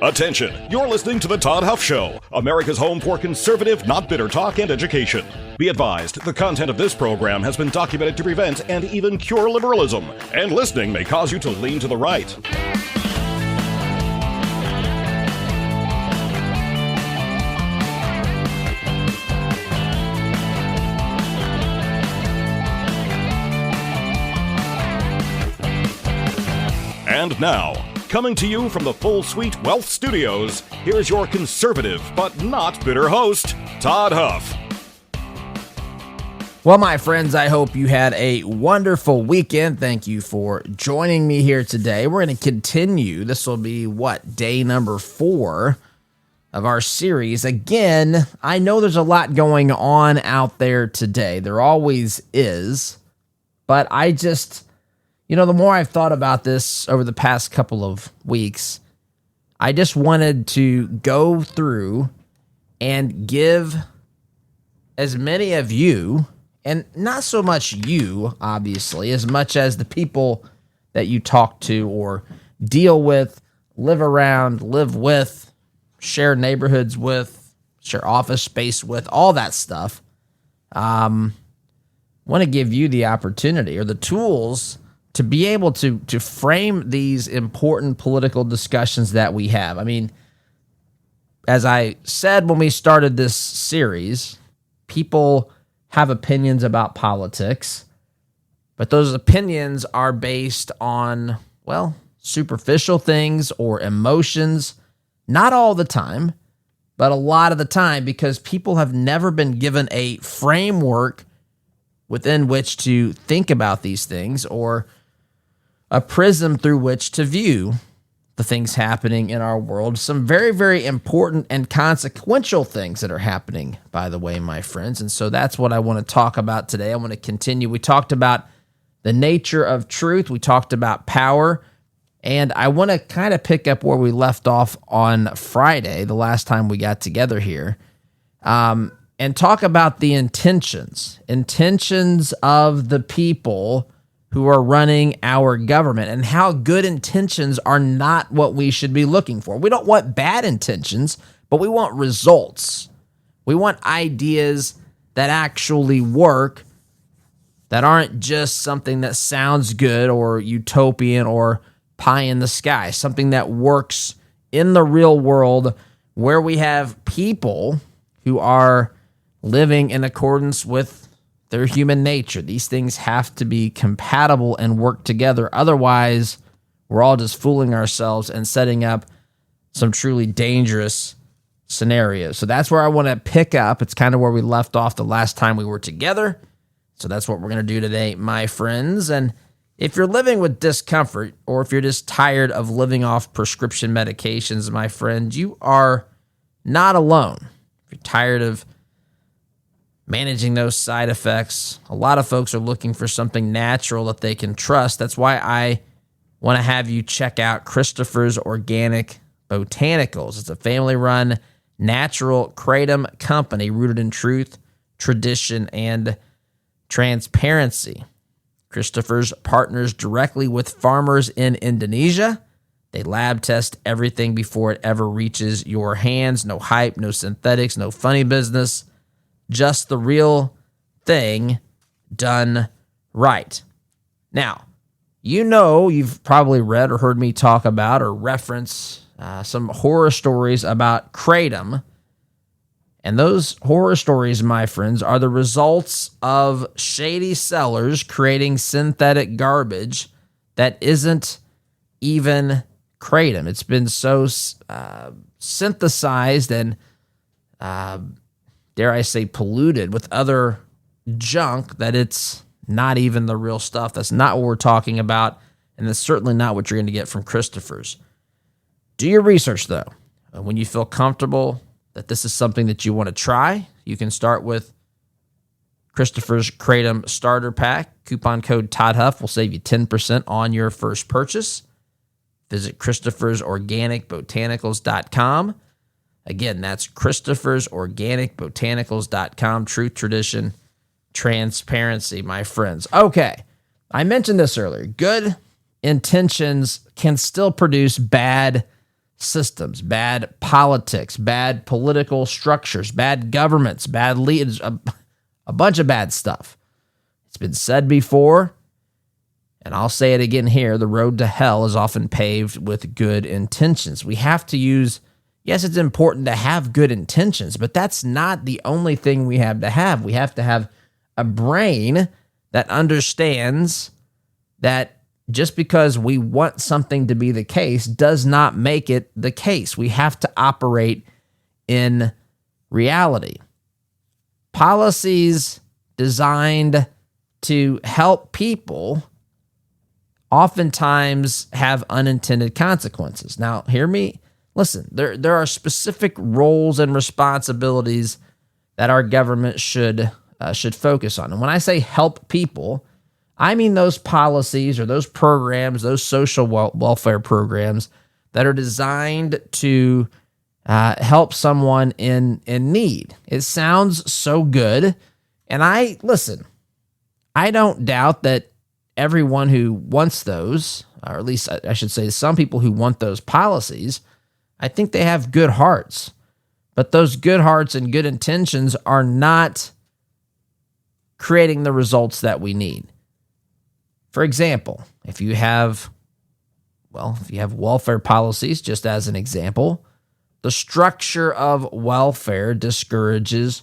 Attention, you're listening to the Todd Huff Show, America's home for conservative, not bitter talk and education. Be advised, the content of this program has been documented to prevent and even cure liberalism, and listening may cause you to lean to the right. And now, coming to you from the Full Suite Wealth Studios, here's your conservative but not bitter host, Todd Huff. Well, my friends, I hope you had a wonderful weekend. Thank you for joining me here today. We're going to continue. This will be, day number 4 of our series. Again, I know there's a lot going on out there today. There always is. But I just... the more I've thought about this over the past couple of weeks, I just wanted to go through and give as many of you, and not so much you, obviously, as much as the people that you talk to or deal with, live around, live with, share neighborhoods with, share office space with, all that stuff. Want to give you the opportunity or the tools to be able to frame these important political discussions that we have. I mean, as I said when we started this series, people have opinions about politics, but those opinions are based on, superficial things or emotions, not all the time, but a lot of the time, because people have never been given a framework within which to think about these things or a prism through which to view the things happening in our world. Some very, very important and consequential things that are happening, by the way, my friends. And so that's what I want to talk about today. I want to continue. We talked about the nature of truth. We talked about power. And I want to kind of pick up where we left off on Friday, the last time we got together here, and talk about the intentions of the people who are running our government, and how good intentions are not what we should be looking for. We don't want bad intentions, but we want results. We want ideas that actually work, that aren't just something that sounds good or utopian or pie in the sky, something that works in the real world where we have people who are living in accordance with their human nature. These things have to be compatible and work together. Otherwise, we're all just fooling ourselves and setting up some truly dangerous scenarios. So that's where I want to pick up. It's kind of where we left off the last time we were together. So that's what we're going to do today, my friends. And if you're living with discomfort, or if you're just tired of living off prescription medications, my friend, you are not alone. If you're tired of managing those side effects, a lot of folks are looking for something natural that they can trust. That's why I want to have you check out Christopher's Organic Botanicals. It's a family-run natural kratom company rooted in truth, tradition, and transparency. Christopher's partners directly with farmers in Indonesia. They lab test everything before it ever reaches your hands. No hype, no synthetics, no funny business. Just the real thing done right. Now, you've probably read or heard me talk about or reference some horror stories about kratom. And those horror stories, my friends, are the results of shady sellers creating synthetic garbage that isn't even kratom. It's been so synthesized and dare I say, polluted with other junk that it's not even the real stuff. That's not what we're talking about, and that's certainly not what you're going to get from Christopher's. Do your research, though. When you feel comfortable that this is something that you want to try, you can start with Christopher's Kratom Starter Pack. Coupon code Todd Huff will save you 10% on your first purchase. Visit Christopher'sOrganicBotanicals.com. Again, that's Christopher'sOrganicBotanicals.com. Truth, tradition, transparency, my friends. Okay, I mentioned this earlier. Good intentions can still produce bad systems, bad politics, bad political structures, bad governments, bad leaders, a bunch of bad stuff. It's been said before, and I'll say it again here, the road to hell is often paved with good intentions. We have to use, yes, it's important to have good intentions, but that's not the only thing we have to have. We have to have a brain that understands that just because we want something to be the case does not make it the case. We have to operate in reality. Policies designed to help people oftentimes have unintended consequences. Now, hear me. Listen, there are specific roles and responsibilities that our government should focus on. And when I say help people, I mean those policies or those programs, those social welfare programs that are designed to help someone in need. It sounds so good. And I don't doubt that everyone who wants those, or at least I should say some people who want those policies, I think they have good hearts. But those good hearts and good intentions are not creating the results that we need. For example, if you have welfare policies, just as an example, the structure of welfare discourages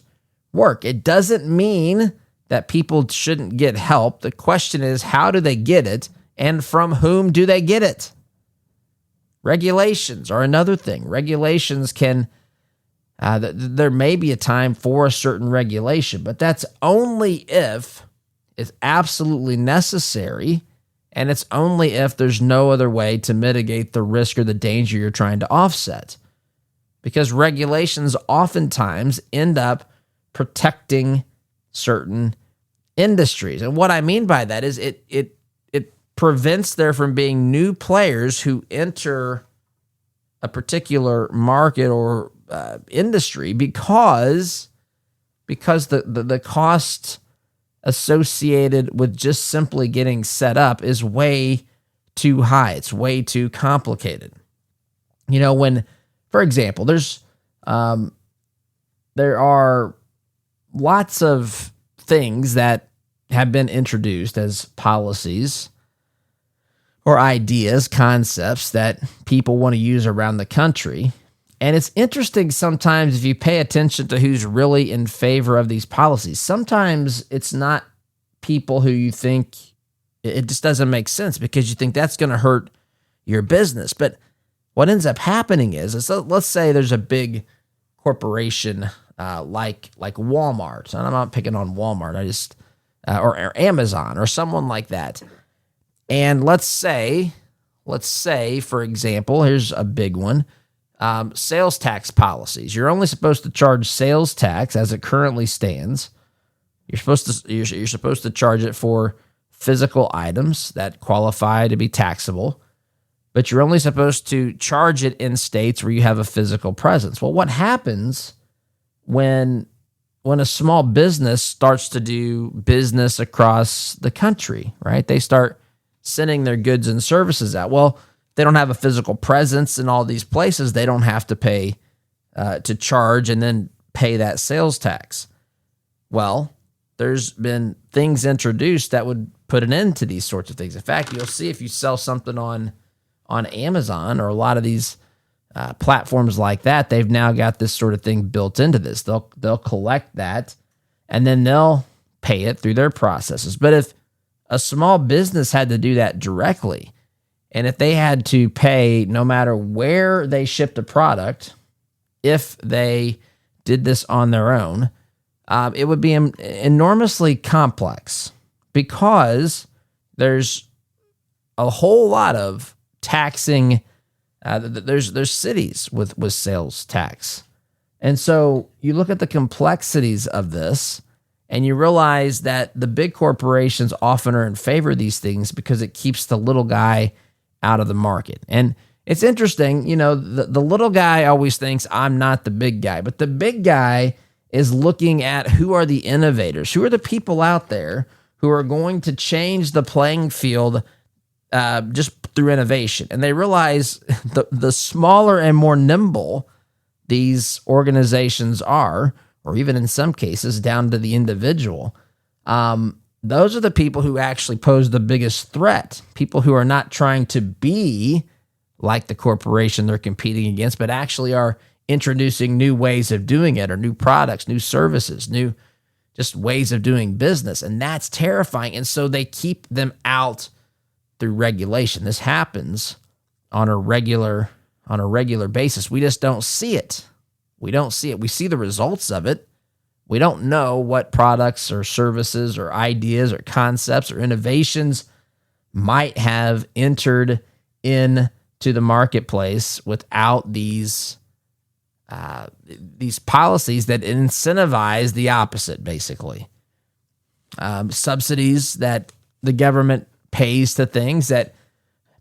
work. It doesn't mean that people shouldn't get help. The question is, how do they get it, and from whom do they get it? Regulations are another thing. Regulations can, there may be a time for a certain regulation, but that's only if it's absolutely necessary, and it's only if there's no other way to mitigate the risk or the danger you're trying to offset. Because regulations oftentimes end up protecting certain industries. And what I mean by that is it prevents there from being new players who enter a particular market or industry because the cost associated with just simply getting set up is way too high. It's way too complicated. You know, when, for example, there are lots of things that have been introduced as policies or ideas, concepts that people want to use around the country. And it's interesting sometimes if you pay attention to who's really in favor of these policies. Sometimes it's not people who you think, it just doesn't make sense because you think that's going to hurt your business. But what ends up happening is let's say there's a big corporation like Walmart, and I'm not picking on Walmart, or Amazon or someone like that. And let's say, for example, here's a big one. Sales tax policies. You're only supposed to charge sales tax as it currently stands. You're supposed to charge it for physical items that qualify to be taxable, but you're only supposed to charge it in states where you have a physical presence. Well, what happens when a small business starts to do business across the country, right? They start sending their goods and services out. Well, they don't have a physical presence in all these places. They don't have to pay to charge and then pay that sales tax. Well, there's been things introduced that would put an end to these sorts of things. In fact, you'll see if you sell something on Amazon or a lot of these platforms like that, they've now got this sort of thing built into this. They'll collect that and then they'll pay it through their processes. But if a small business had to do that directly, and if they had to pay no matter where they shipped a product, if they did this on their own, it would be enormously complex because there's a whole lot of taxing. There's cities with sales tax. And so you look at the complexities of this and you realize that the big corporations often are in favor of these things because it keeps the little guy out of the market. And it's interesting, you know, the little guy always thinks I'm not the big guy, but the big guy is looking at who are the innovators, who are the people out there who are going to change the playing field just through innovation. And they realize the smaller and more nimble these organizations are, or even in some cases down to the individual, those are the people who actually pose the biggest threat. People who are not trying to be like the corporation they're competing against, but actually are introducing new ways of doing it, or new products, new services, new just ways of doing business. And that's terrifying. And so they keep them out through regulation. This happens on a regular basis. We just don't see it. We don't see it. We see the results of it. We don't know what products or services or ideas or concepts or innovations might have entered into the marketplace without these policies that incentivize the opposite, basically. Subsidies that the government pays to things, that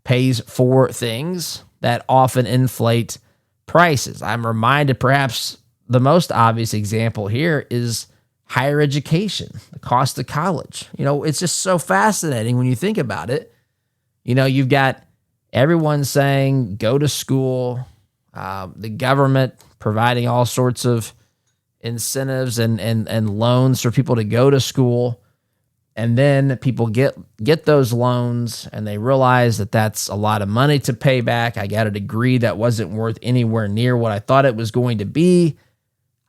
pays for things that often inflate prices. I'm reminded, perhaps the most obvious example here is higher education, the cost of college. It's just so fascinating when you think about it. You've got everyone saying, go to school, the government providing all sorts of incentives and loans for people to go to school. And then people get those loans and they realize that that's a lot of money to pay back. I got a degree that wasn't worth anywhere near what I thought it was going to be.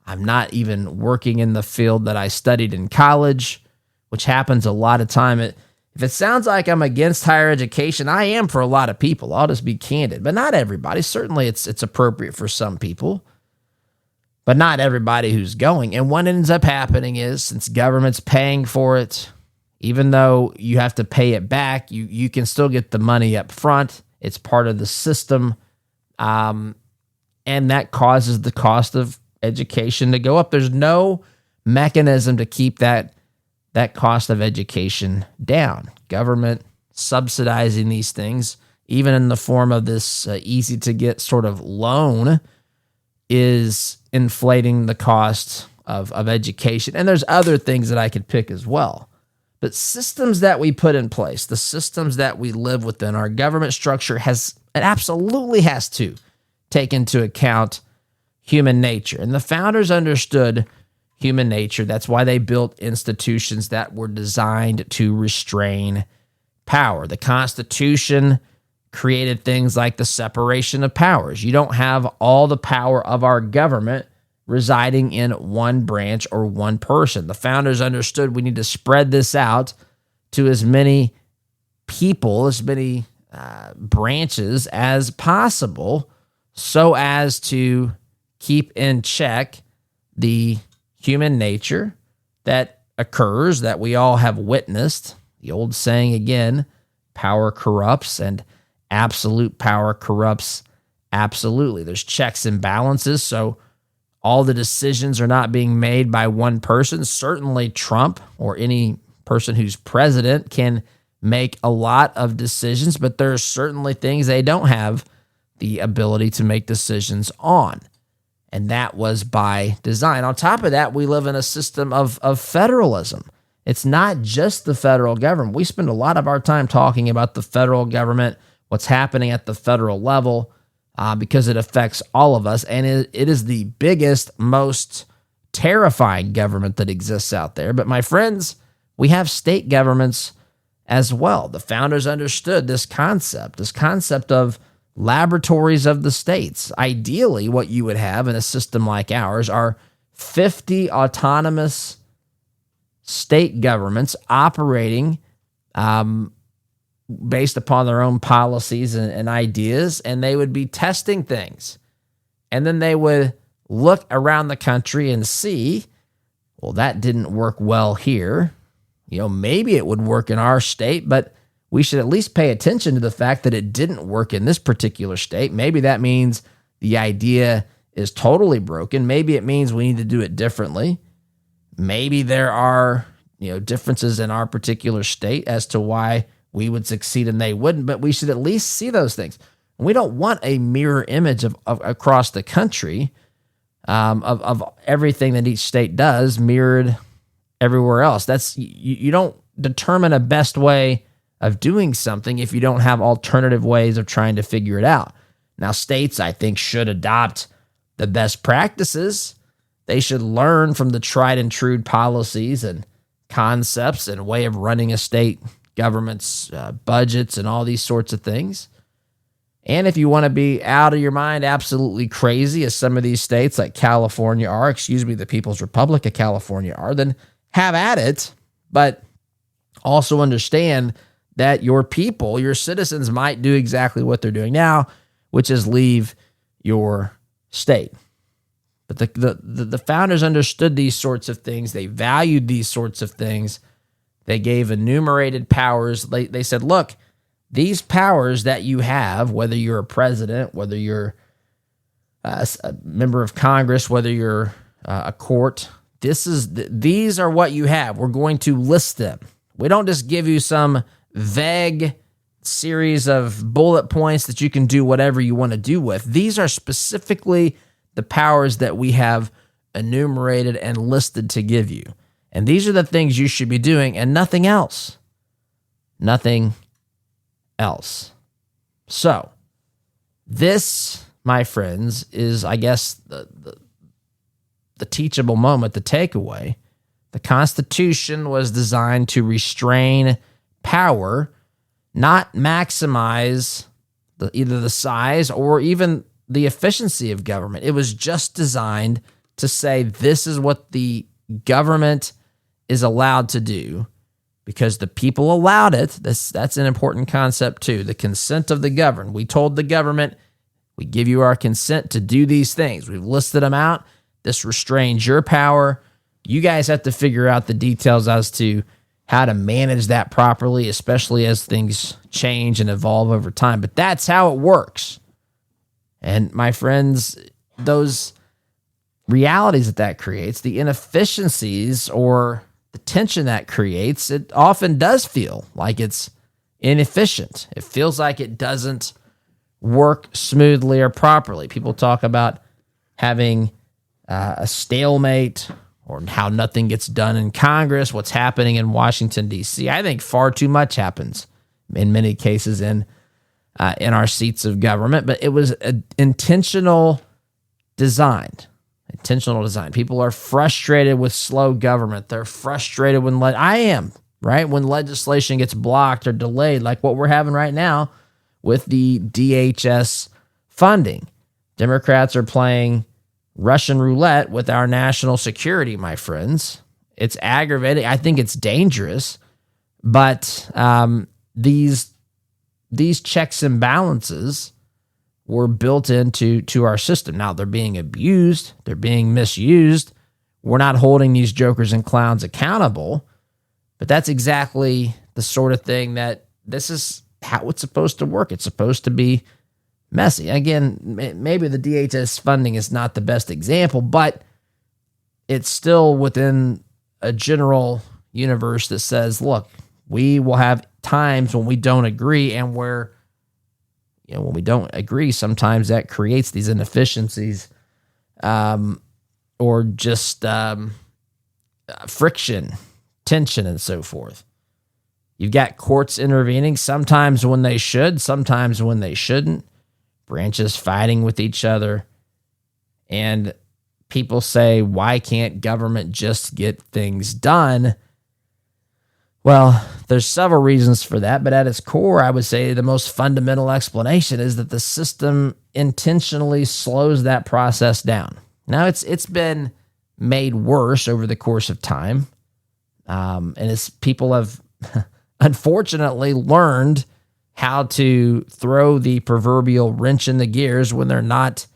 I'm not even working in the field that I studied in college, which happens a lot of time. If it sounds like I'm against higher education, I am for a lot of people. I'll just be candid, but not everybody. Certainly it's appropriate for some people, but not everybody who's going. And what ends up happening is, since government's paying for it, even though you have to pay it back, you can still get the money up front. It's part of the system. And that causes the cost of education to go up. There's no mechanism to keep that cost of education down. Government subsidizing these things, even in the form of this easy to get sort of loan, is inflating the cost of education. And there's other things that I could pick as well. But systems that we put in place, the systems that we live within, our government structure absolutely has to take into account human nature. And the founders understood human nature. That's why they built institutions that were designed to restrain power. The Constitution created things like the separation of powers. You don't have all the power of our government residing in one branch or one person. The founders understood we need to spread this out to as many people, as many branches as possible, so as to keep in check the human nature that occurs, that we all have witnessed. The old saying again, power corrupts, and absolute power corrupts absolutely. There's checks and balances, so all the decisions are not being made by one person. Certainly Trump or any person who's president can make a lot of decisions, but there are certainly things they don't have the ability to make decisions on. And that was by design. On top of that, we live in a system of federalism. It's not just the federal government. We spend a lot of our time talking about the federal government, what's happening at the federal level, because it affects all of us. And it is the biggest, most terrifying government that exists out there. But my friends, we have state governments as well. The founders understood this concept of laboratories of the states. Ideally, what you would have in a system like ours are 50 autonomous state governments operating based upon their own policies and ideas, and they would be testing things. And then they would look around the country and see, well, that didn't work well here. Maybe it would work in our state, but we should at least pay attention to the fact that it didn't work in this particular state. Maybe that means the idea is totally broken. Maybe it means we need to do it differently. Maybe there are, differences in our particular state as to why we would succeed and they wouldn't, but we should at least see those things. And we don't want a mirror image of across the country of everything that each state does mirrored everywhere else. You don't determine a best way of doing something if you don't have alternative ways of trying to figure it out. Now, states, I think, should adopt the best practices. They should learn from the tried and true policies and concepts and way of running a state government's budgets and all these sorts of things. And if you want to be out of your mind, absolutely crazy, as some of these states like California are, the People's Republic of California are, then have at it. But also understand that your people, your citizens, might do exactly what they're doing now, which is leave your state. But the founders understood these sorts of things. They valued these sorts of things. They gave enumerated powers. They said, look, these powers that you have, whether you're a president, whether you're a member of Congress, whether you're a court, these are what you have. We're going to list them. We don't just give you some vague series of bullet points that you can do whatever you want to do with. These are specifically the powers that we have enumerated and listed to give you. And these are the things you should be doing and nothing else. Nothing else. So, this, my friends, is, I guess, the teachable moment, the takeaway. The Constitution was designed to restrain power, not maximize either the size or even the efficiency of government. It was just designed to say this is what the government is allowed to do because the people allowed it. That's an important concept too. The consent of the governed. We told the government, we give you our consent to do these things. We've listed them out. This restrains your power. You guys have to figure out the details as to how to manage that properly, especially as things change and evolve over time. But that's how it works. And my friends, those realities that creates, the inefficiencies or the tension that creates, it often does feel like it's inefficient. It feels like it doesn't work smoothly or properly. People talk about having a stalemate or how nothing gets done in Congress, what's happening in Washington, D.C. I think far too much happens in many cases in our seats of government, but it was intentional design. Intentional design. People are frustrated with slow government. They're frustrated when when legislation gets blocked or delayed, like what we're having right now with the DHS funding. Democrats are playing Russian roulette with our national security, my friends. It's aggravating. I think it's dangerous, but these checks and balances were built into our system. Now they're being abused. They're being misused. We're not holding these jokers and clowns accountable, but that's exactly the sort of thing that this is how it's supposed to work. It's supposed to be messy. Again, maybe the DHS funding is not the best example, but it's still within a general universe that says, look, we will have times when we don't agree, and where when we don't agree, sometimes that creates these inefficiencies or just friction, tension, and so forth. You've got courts intervening, sometimes when they should, sometimes when they shouldn't. Branches fighting with each other. And people say, why can't government just get things done? Well, there's several reasons for that, but at its core, I would say the most fundamental explanation is that the system intentionally slows that process down. Now, it's been made worse over the course of time, and as people have unfortunately learned how to throw the proverbial wrench in the gears when they're not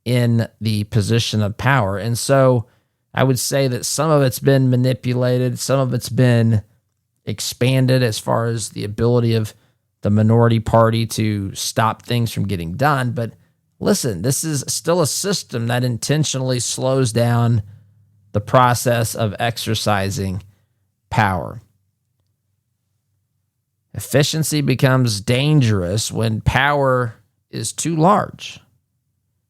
in the position of power. And so I would say that some of it's been manipulated, some of it's been expanded as far as the ability of the minority party to stop things from getting done. But listen, this is still a system that intentionally slows down the process of exercising power. Efficiency becomes dangerous when power is too large.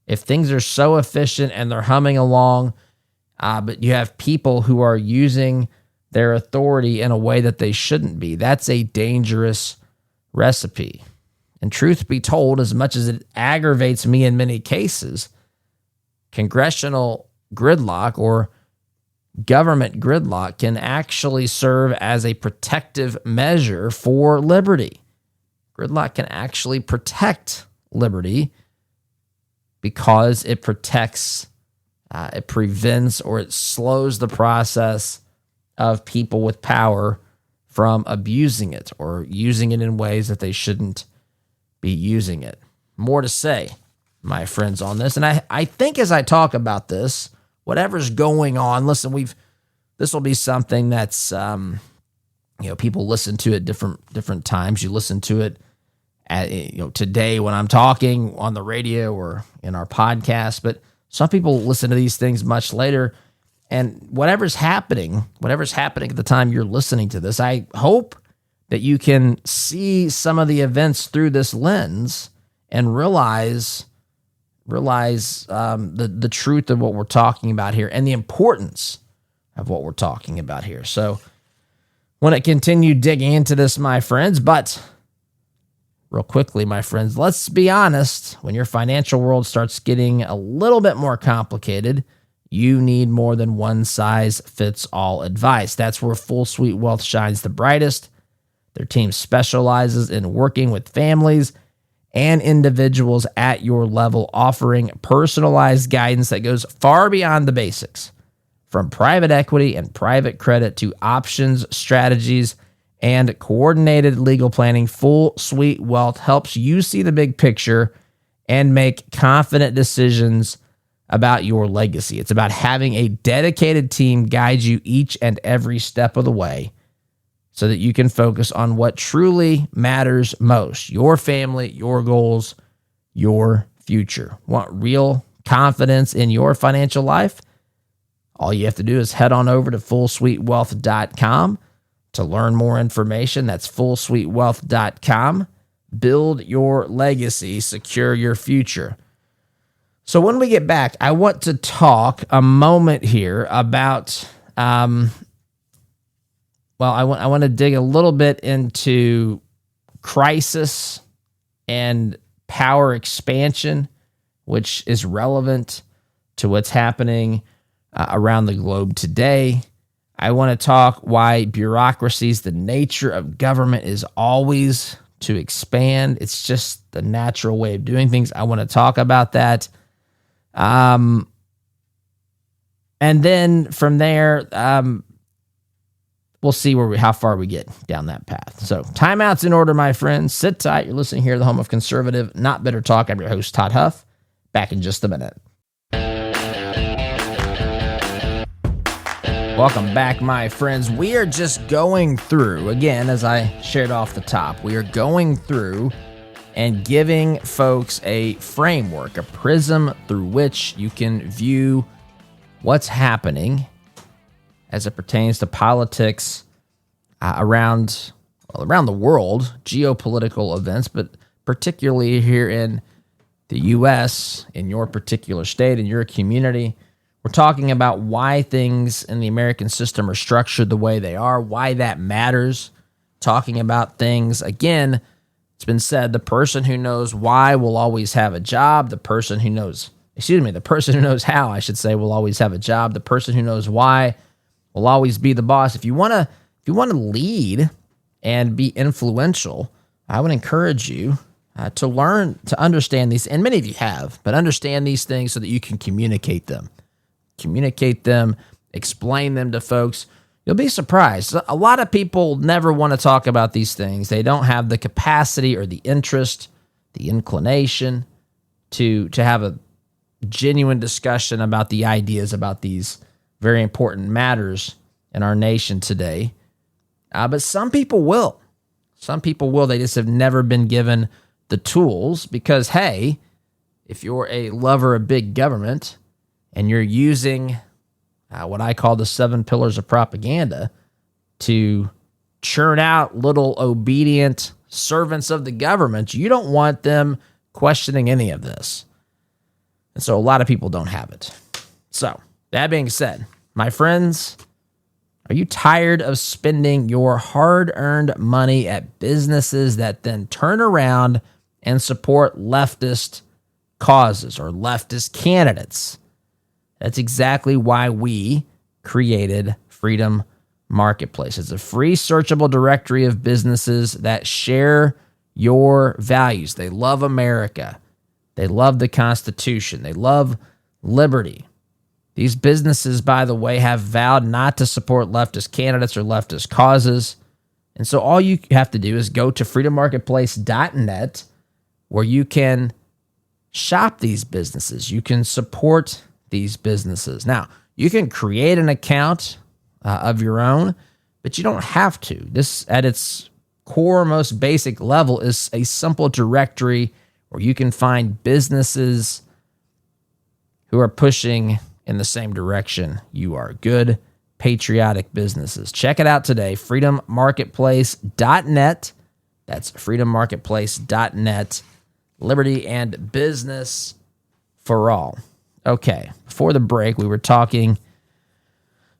If things are so efficient and they're humming along, but you have people who are using their authority in a way that they shouldn't be. That's a dangerous recipe. And truth be told, as much as it aggravates me in many cases, congressional gridlock or government gridlock can actually serve as a protective measure for liberty. Gridlock can actually protect liberty because it protects, it prevents, or it slows the process of people with power from abusing it or using it in ways that they shouldn't be using it. More to say, my friends, on this. And I think as I talk about this, whatever's going on, listen, this will be something that's, people listen to it different times. You listen to it at, today when I'm talking on the radio or in our podcast, but some people listen to these things much later. And whatever's happening at the time you're listening to this, I hope that you can see some of the events through this lens and realize the truth of what we're talking about here and the importance of what we're talking about here. So I want to continue digging into this, my friends, but real quickly, my friends, let's be honest. When your financial world starts getting a little bit more complicated, you need more than one-size-fits-all advice. That's where Full Suite Wealth shines the brightest. Their team specializes in working with families and individuals at your level, offering personalized guidance that goes far beyond the basics. From private equity and private credit to options, strategies, and coordinated legal planning, Full Suite Wealth helps you see the big picture and make confident decisions about your legacy. It's about having a dedicated team guide you each and every step of the way so that you can focus on what truly matters most: your family, your goals, your future. Want real confidence in your financial life? All you have to do is head on over to fullsuitewealth.com to learn more information. That's fullsuitewealth.com. Build your legacy, secure your future. So when we get back, I want to talk a moment here about, I want to dig a little bit into crisis and power expansion, which is relevant to what's happening around the globe today. I want to talk why bureaucracies, the nature of government, is always to expand. It's just the natural way of doing things. I want to talk about that. And then from there, we'll see how far we get down that path. So timeouts in order, my friends. Sit tight. You're listening here to the home of conservative, not bitter talk. I'm your host, Todd Huff. Back in just a minute. Welcome back, my friends. We are just going through, again, as I shared off the top, we are going through and giving folks a framework, a prism through which you can view what's happening as it pertains to politics around the world, geopolitical events, but particularly here in the U.S., in your particular state, in your community. We're talking about why things in the American system are structured the way they are, why that matters. Talking about things, again, it's been said, the person who knows why will always have a job. The person who knows how, I should say, will always have a job. The person who knows why will always be the boss. If you want to lead and be influential, I would encourage you to learn to understand these, and many of you have, but understand these things so that you can communicate them. Explain them to folks. You'll be surprised. A lot of people never want to talk about these things. They don't have the capacity or the interest, the inclination to have a genuine discussion about the ideas about these very important matters in our nation today. But some people will. They just have never been given the tools because, hey, if you're a lover of big government and you're using what I call the 7 pillars of propaganda to churn out little obedient servants of the government, you don't want them questioning any of this. And so a lot of people don't have it. So that being said, my friends, Are you tired of spending your hard-earned money at businesses that then turn around and support leftist causes or leftist candidates? That's exactly why we created Freedom Marketplace. It's a free searchable directory of businesses that share your values. They love America. They love the Constitution. They love liberty. These businesses, by the way, have vowed not to support leftist candidates or leftist causes. And so all you have to do is go to freedommarketplace.net, where you can shop these businesses. You can support these businesses. Now, you can create an account of your own, but you don't have to. This, at its core, most basic level, is a simple directory where you can find businesses who are pushing in the same direction you are. Good, patriotic businesses. Check it out today, freedommarketplace.net. That's freedommarketplace.net. Liberty and business for all. Okay, before the break, we were talking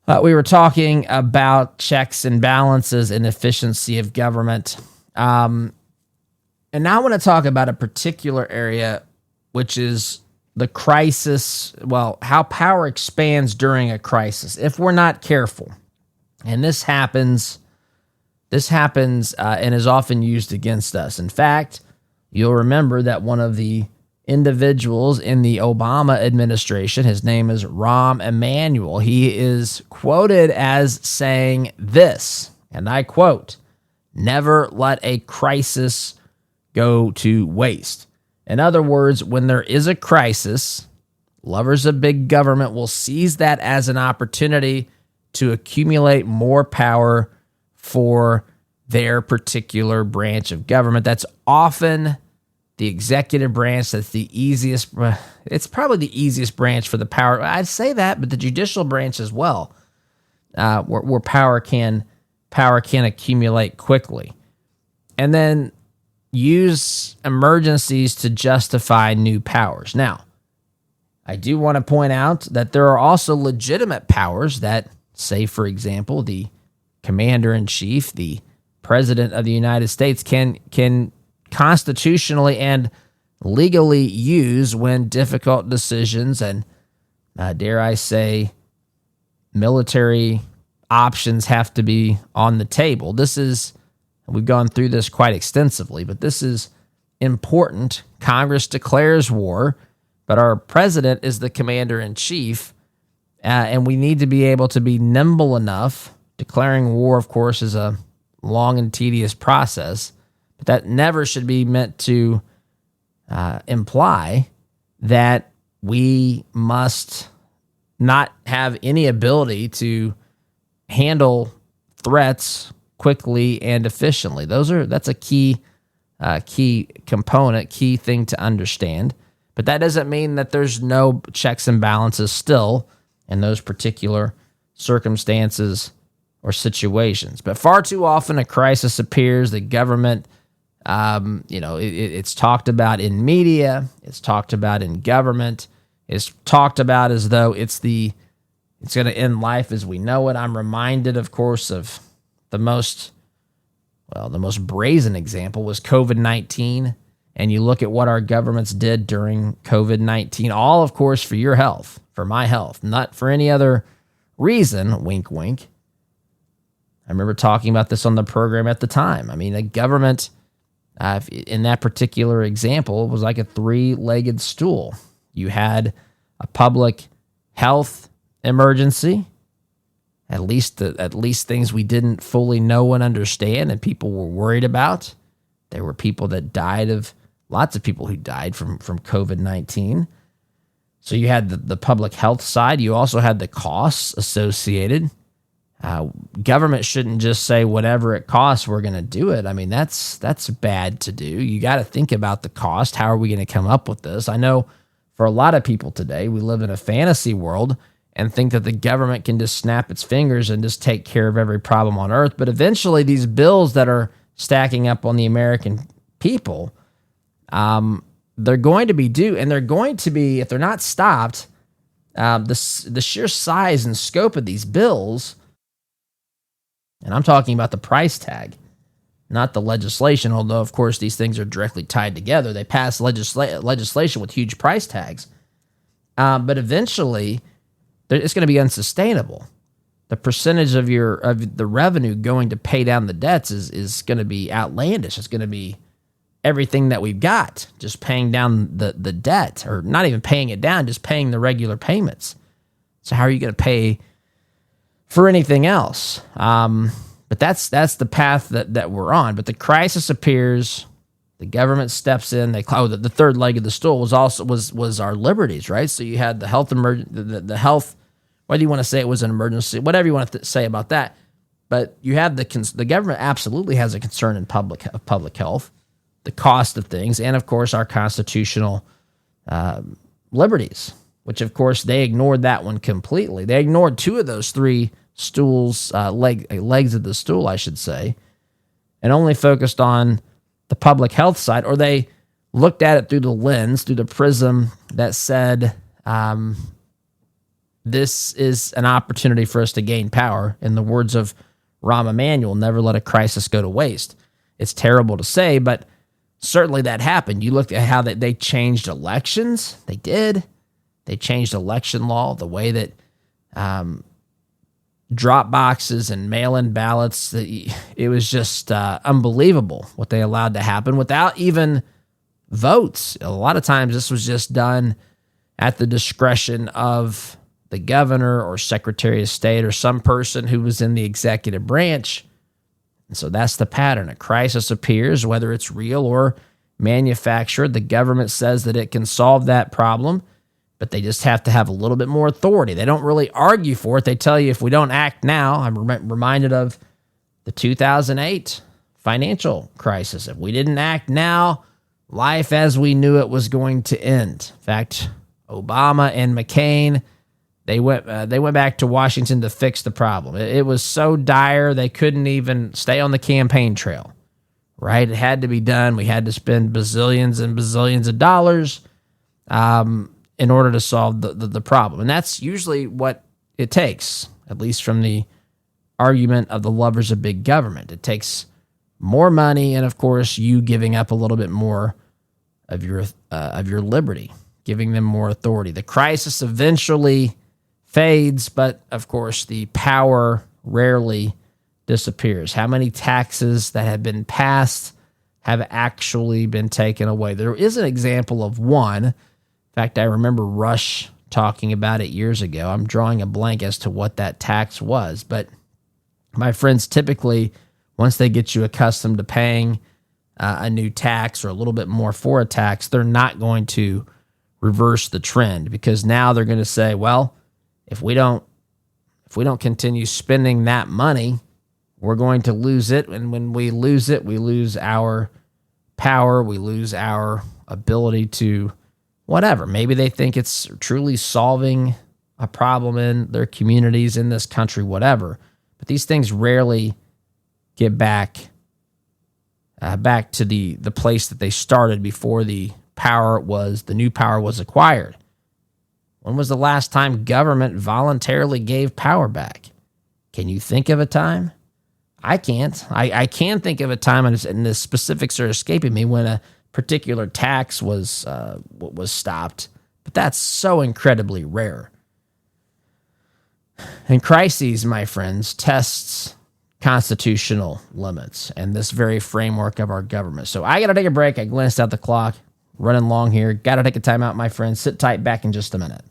about checks and balances and efficiency of government. And now I want to talk about a particular area, which is the crisis, well, how power expands during a crisis if we're not careful. And this happens and is often used against us. In fact, you'll remember that one of the individuals in the Obama administration, his name is Rahm Emanuel, he is quoted as saying this, and I quote, "Never let a crisis go to waste." In other words, when there is a crisis, lovers of big government will seize that as an opportunity to accumulate more power for their particular branch of government. That's often the executive branch. That's the easiest. It's probably the easiest branch for the power. I'd say that, but the judicial branch as well, where power can accumulate quickly, and then use emergencies to justify new powers. Now, I do want to point out that there are also legitimate powers that, say, for example, the commander-in-chief, the president of the United States, can constitutionally and legally use when difficult decisions and, dare I say, military options have to be on the table. We've gone through this quite extensively, but this is important. Congress declares war, but our president is the commander-in-chief, and we need to be able to be nimble enough. Declaring war, of course, is a long and tedious process, but that never should be meant to imply that we must not have any ability to handle threats quickly and efficiently. That's a key component, key thing to understand. But that doesn't mean that there's no checks and balances still in those particular circumstances or situations. But far too often a crisis appears, the government, it's talked about in media, it's talked about in government, it's talked about as though it's going to end life as we know it. I'm reminded, of course, of the most brazen example was COVID-19. And you look at what our governments did during COVID-19, all, of course, for your health, for my health, not for any other reason, wink, wink. I remember talking about this on the program at the time. I mean, the government, in that particular example, was like a three-legged stool. You had a public health emergency, at least things we didn't fully know and understand and people were worried about. There were lots of people who died from COVID-19. So you had the public health side. You also had the costs associated. Government shouldn't just say whatever it costs, we're going to do it. I mean, that's bad to do. You got to think about the cost. How are we going to come up with this? I know for a lot of people today, we live in a fantasy world and think that the government can just snap its fingers and just take care of every problem on earth. But eventually these bills that are stacking up on the American people, they're going to be due, and they're going to be, if they're not stopped, the sheer size and scope of these bills And I'm talking about the price tag, not the legislation, although, of course, these things are directly tied together. They pass legislation with huge price tags. But eventually, it's going to be unsustainable. The percentage of the revenue going to pay down the debts is going to be outlandish. It's going to be everything that we've got, just paying down the debt, or not even paying it down, just paying the regular payments. So how are you going to pay for anything else? But that's the path that we're on. But the crisis appears, the government steps in. The third leg of the stool was our liberties, right? So you had the health the health, whether you want to say it was an emergency, whatever you want to say about that. But you have the government absolutely has a concern in public health, the cost of things, and of course our constitutional liberties, which of course they ignored that one completely. They ignored two of those three stools, legs of the stool, I should say, and only focused on the public health side, or they looked at it through the prism that said, this is an opportunity for us to gain power. In the words of Rahm Emanuel, never let a crisis go to waste. It's terrible to say, but certainly that happened. You looked at how they changed elections. They did. They changed election law, the way that drop boxes and mail-in ballots. It was just unbelievable what they allowed to happen without even votes. A lot of times this was just done at the discretion of the governor or secretary of state or some person who was in the executive branch. And so that's the pattern. A crisis appears, whether it's real or manufactured. The government says that it can solve that problem, but they just have to have a little bit more authority. They don't really argue for it. They tell you if we don't act now, I'm reminded of the 2008 financial crisis. If we didn't act now, life as we knew it was going to end. In fact, Obama and McCain, they went back to Washington to fix the problem. It was so dire they couldn't even stay on the campaign trail, right? It had to be done. We had to spend bazillions and bazillions of dollars in order to solve the problem. And that's usually what it takes, at least from the argument of the lovers of big government. It takes more money and, of course, you giving up a little bit more of your liberty, giving them more authority. The crisis eventually fades, but of course the power rarely disappears. How many taxes that have been passed have actually been taken away? There is an example of one. In fact, I remember Rush talking about it years ago. I'm drawing a blank as to what that tax was, but my friends, typically once they get you accustomed to paying a new tax or a little bit more for a tax, they're not going to reverse the trend, because now they're going to say, well, if we don't continue spending that money, we're going to lose it. And when we lose it, we lose our power, we lose our ability to whatever. Maybe they think it's truly solving a problem in their communities, in this country, whatever. But these things rarely get back to the place that they started before the new power was acquired. When was the last time government voluntarily gave power back? Can you think of a time? I can't. I can think of a time, and the specifics are escaping me, when a particular tax was stopped, but that's so incredibly rare. And crises, my friends, tests constitutional limits and this very framework of our government. So I got to take a break. I glanced at the clock, running long here. Got to take a time out, my friends. Sit tight, back in just a minute.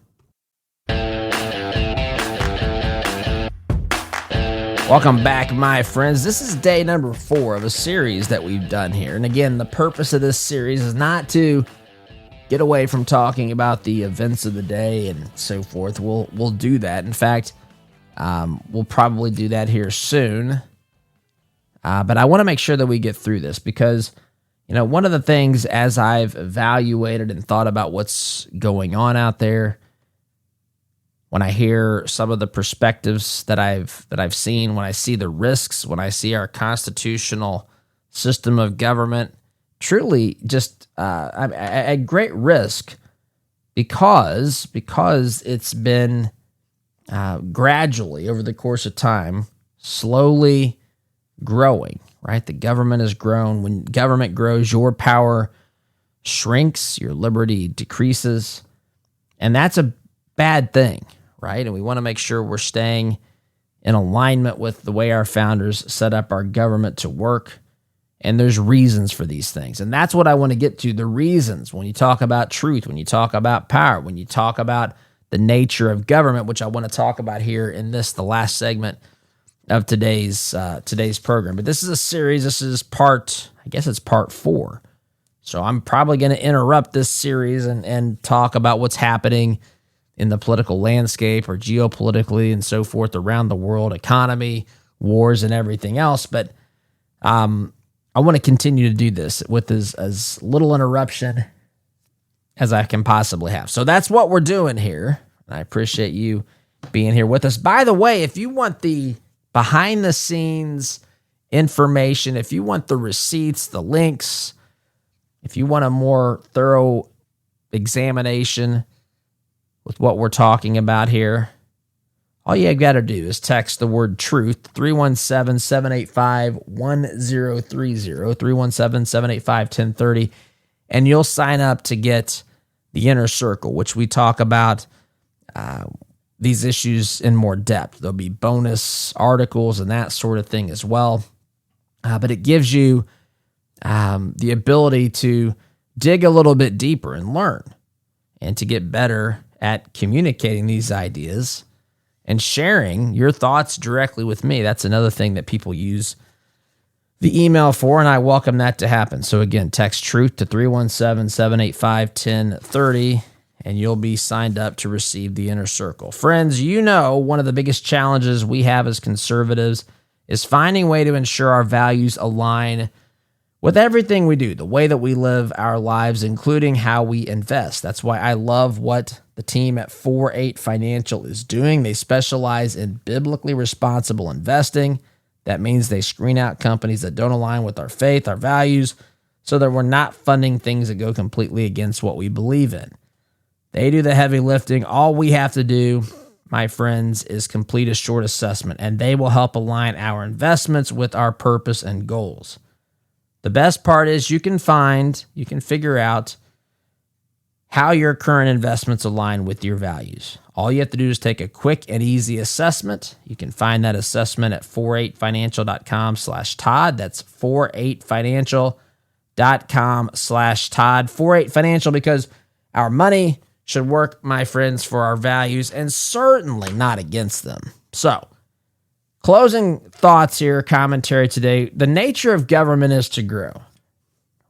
Welcome back, my friends. This is day number 4 of a series that we've done here. And again, the purpose of this series is not to get away from talking about the events of the day and so forth. We'll do that. In fact, we'll probably do that here soon. But I want to make sure that we get through this, because one of the things, as I've evaluated and thought about what's going on out there, when I hear some of the perspectives that I've seen, when I see the risks, when I see our constitutional system of government truly just at great risk, because it's been gradually over the course of time, slowly growing, right? The government has grown. When government grows, your power shrinks, your liberty decreases, and that's a bad thing, right? And we want to make sure we're staying in alignment with the way our founders set up our government to work. And there's reasons for these things. And that's what I want to get to, the reasons. When you talk about truth, when you talk about power, when you talk about the nature of government, which I want to talk about here in the last segment of today's program. But this is a series. This is part 4. So I'm probably going to interrupt this series and talk about what's happening in the political landscape or geopolitically and so forth around the world, economy, wars, and everything else. But I want to continue to do this with as little interruption as I can possibly have. So that's what we're doing here. I appreciate you being here with us. By the way, if you want the behind-the-scenes information, if you want the receipts, the links, if you want a more thorough examination with what we're talking about here, all you got to do is text the word truth, 317-785-1030, 317-785-1030, and you'll sign up to get the Inner Circle, which we talk about these issues in more depth. There'll be bonus articles and that sort of thing as well. But it gives you the ability to dig a little bit deeper and learn and to get better at communicating these ideas and sharing your thoughts directly with me. That's another thing that people use the email for, and I welcome that to happen. So again, text truth to 317-785-1030, and you'll be signed up to receive the Inner Circle. Friends, you know one of the biggest challenges we have as conservatives is finding a way to ensure our values align with everything we do, the way that we live our lives, including how we invest. That's why I love what the team at 48 Financial is doing. They specialize in biblically responsible investing. That means they screen out companies that don't align with our faith, our values, so that we're not funding things that go completely against what we believe in. They do the heavy lifting. All we have to do, my friends, is complete a short assessment, and they will help align our investments with our purpose and goals. The best part is you can figure out how your current investments align with your values. All you have to do is take a quick and easy assessment. You can find that assessment at 48financial.com/Todd. That's 48financial.com/Todd. 48 Financial, because our money should work, my friends, for our values and certainly not against them. So, closing thoughts here, commentary today. The nature of government is to grow,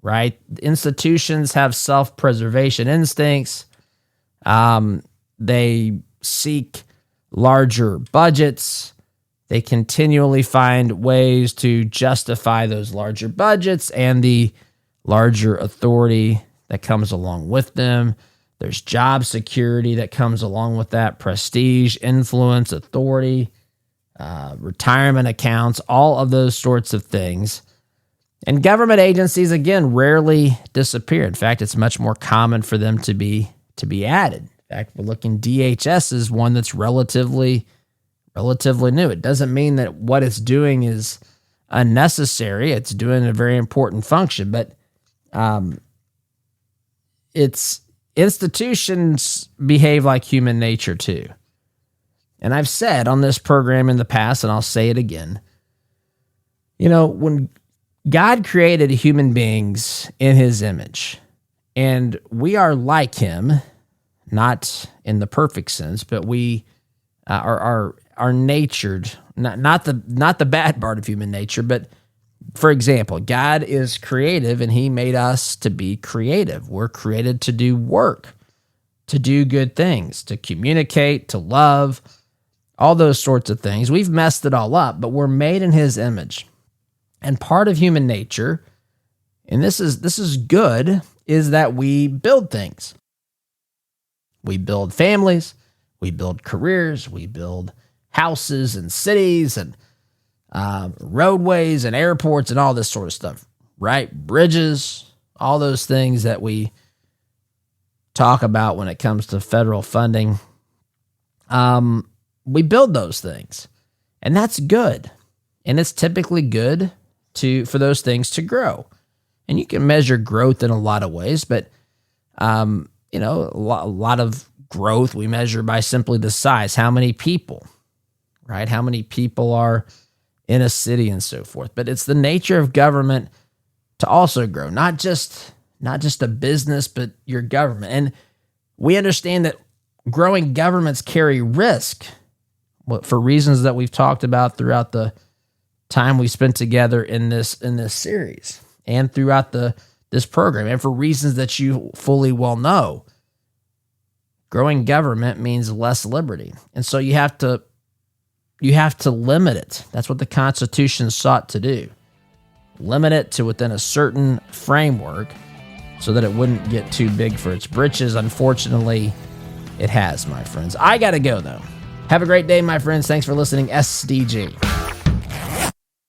right? Institutions have self-preservation instincts. They seek larger budgets. They continually find ways to justify those larger budgets and the larger authority that comes along with them. There's job security that comes along with that, prestige, influence, authority, retirement accounts, all of those sorts of things. And government agencies, again, rarely disappear. In fact, it's much more common for them to be added. In fact, we're looking, DHS is one that's relatively new. It doesn't mean that what it's doing is unnecessary. It's doing a very important function, but its institutions behave like human nature too. And I've said on this program in the past, and I'll say it again, when God created human beings in his image, and we are like him, not in the perfect sense, but we are natured, not the bad part of human nature, but for example, God is creative and he made us to be creative. We're created to do work, to do good things, to communicate, to love, all those sorts of things. We've messed it all up, but we're made in his image. And part of human nature, and this is good, is that we build things. We build families, we build careers, we build houses and cities and roadways and airports and all this sort of stuff, right? Bridges, all those things that we talk about when it comes to federal funding. We build those things, and that's good. And it's typically good for those things to grow. And you can measure growth in a lot of ways, but a lot of growth we measure by simply the size, how many people, right? How many people are in a city and so forth. But it's the nature of government to also grow, not just a business, but your government. And we understand that growing governments carry risk for reasons that we've talked about throughout the time we spent together in this series and throughout this program, and for reasons that you fully well know. Growing government means less liberty. And so you have to limit it. That's what the Constitution sought to do. Limit it to within a certain framework so that it wouldn't get too big for its britches. Unfortunately, it has, my friends. I got to go, though. Have a great day, my friends. Thanks for listening. SDG.